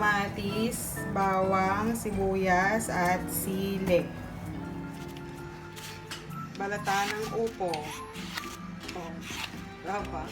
kamatis, bawang, sibuyas, at sili. Balatan ng upo. Oh, raba.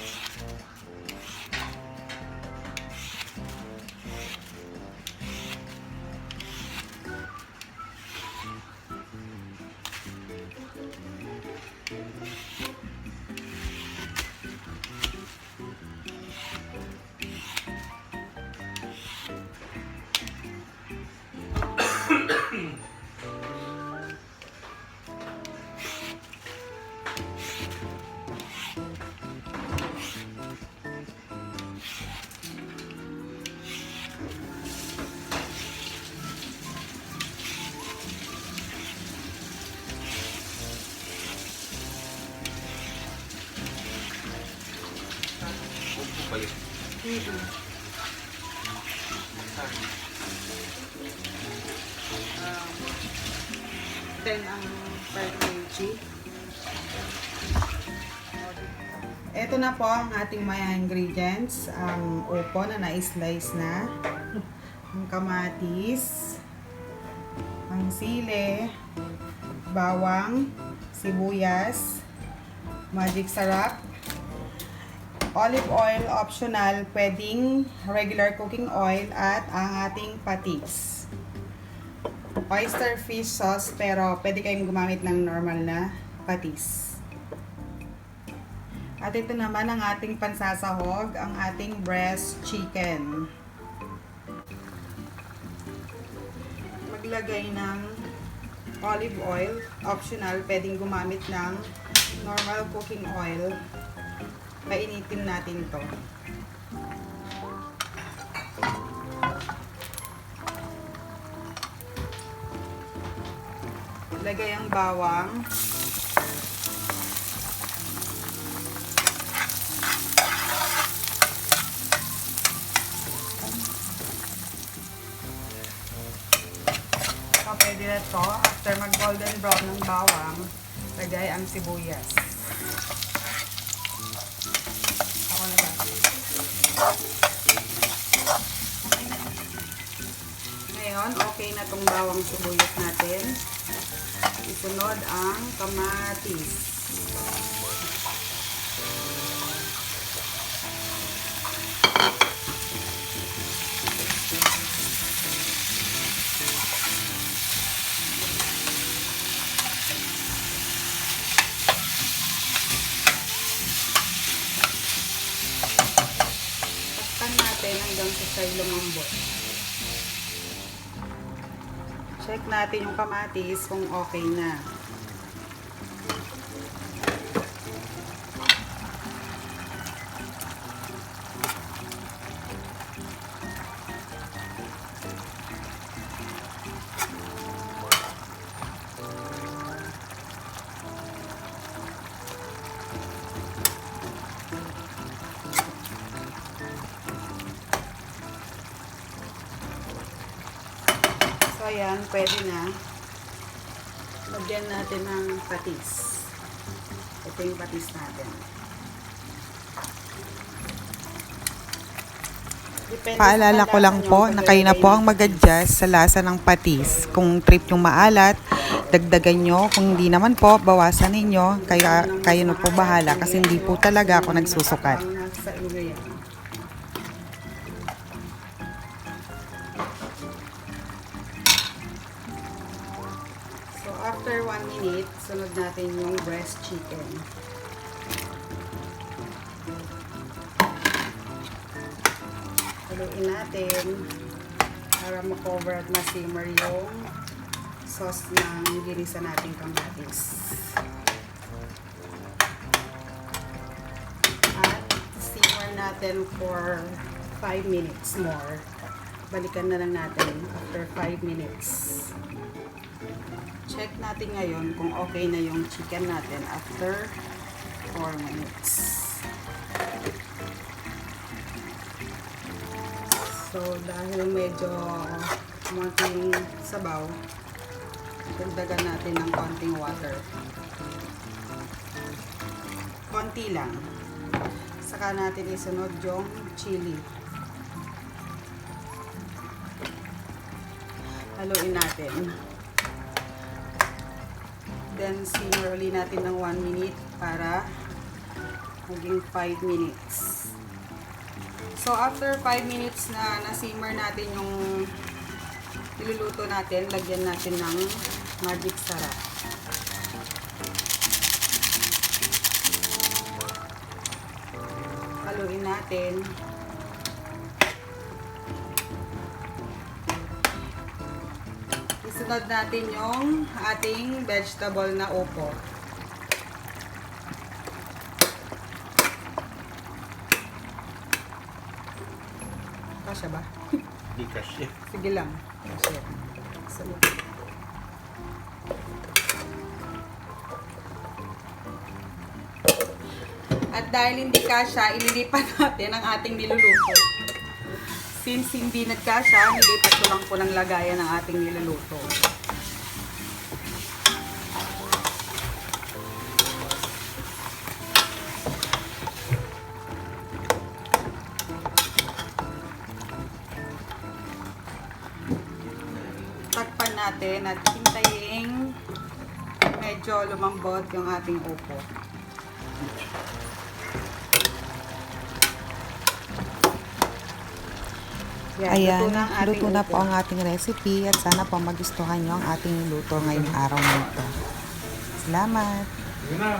Then ang per kg. Ito na po ang ating mga ingredients. Ang upo na na-slice na. Ang kamatis. Ang sili. Bawang. Sibuyas. Magic sarap. Olive oil optional, pwedeng regular cooking oil, at ang ating patis. Oyster fish sauce, pero pwede kayong gumamit ng normal na patis. At ito naman ang ating pansasahog, ang ating breast chicken. Maglagay ng olive oil, optional, pwedeng gumamit ng normal cooking oil. Painitin natin ito. Lagay ang bawang. Pwede na ito. After mag golden brown ng bawang, lagay ang sibuyas. Ngayon, okay na itong bawang sibuyas natin. Isunod ang kamatis. Hanggang sa side lumambot. Check natin yung kamatis kung okay na. So, ayan, pwede na. Lagyan natin ng patis. Ito yung patis natin. Paalala ko lang po na kayo na po ang mag-adjust sa lasa ng patis. Kung trip yung maalat, dagdagan nyo. Kung hindi naman po, bawasan ninyo. Kaya kayo na po bahala kasi hindi po talaga ako nagsusukat. After 1 minute, sunod natin yung breast chicken. Haluin natin para ma-cover at ma-simmer yung sauce ng ginisa nating kamatis. At simmer natin for 5 minutes more. Balikan na lang natin after 5 minutes. Check natin ngayon kung okay na yung chicken natin after 4 minutes. So, dahil medyo konting sabaw, dagdagan natin ng konting water. Konti lang. Saka natin isunod yung chili. Haluin natin. Then, simmer ulit natin ng 1 minute para maging 5 minutes. So, after 5 minutes na na-simmer natin yung niluluto natin, lagyan natin ng magic sarap. Haluin natin. Isunod natin yung ating vegetable na upo. Kasya ba? Hindi kasi. Sige lang. Kasya. Sunod. At dahil hindi kasya, ililipat natin ang ating niluluto. Since hindi nagkasya, nilipat ko lang po ng lagayan ng ating niluluto. Takpan natin at hintayin medyo lumambot yung ating upo. Yan, Ayan, ang ating luto na po upo. ang ating recipe at sana po magustuhan nyo ang ating luto ngayong araw na ito. Salamat! Yun na.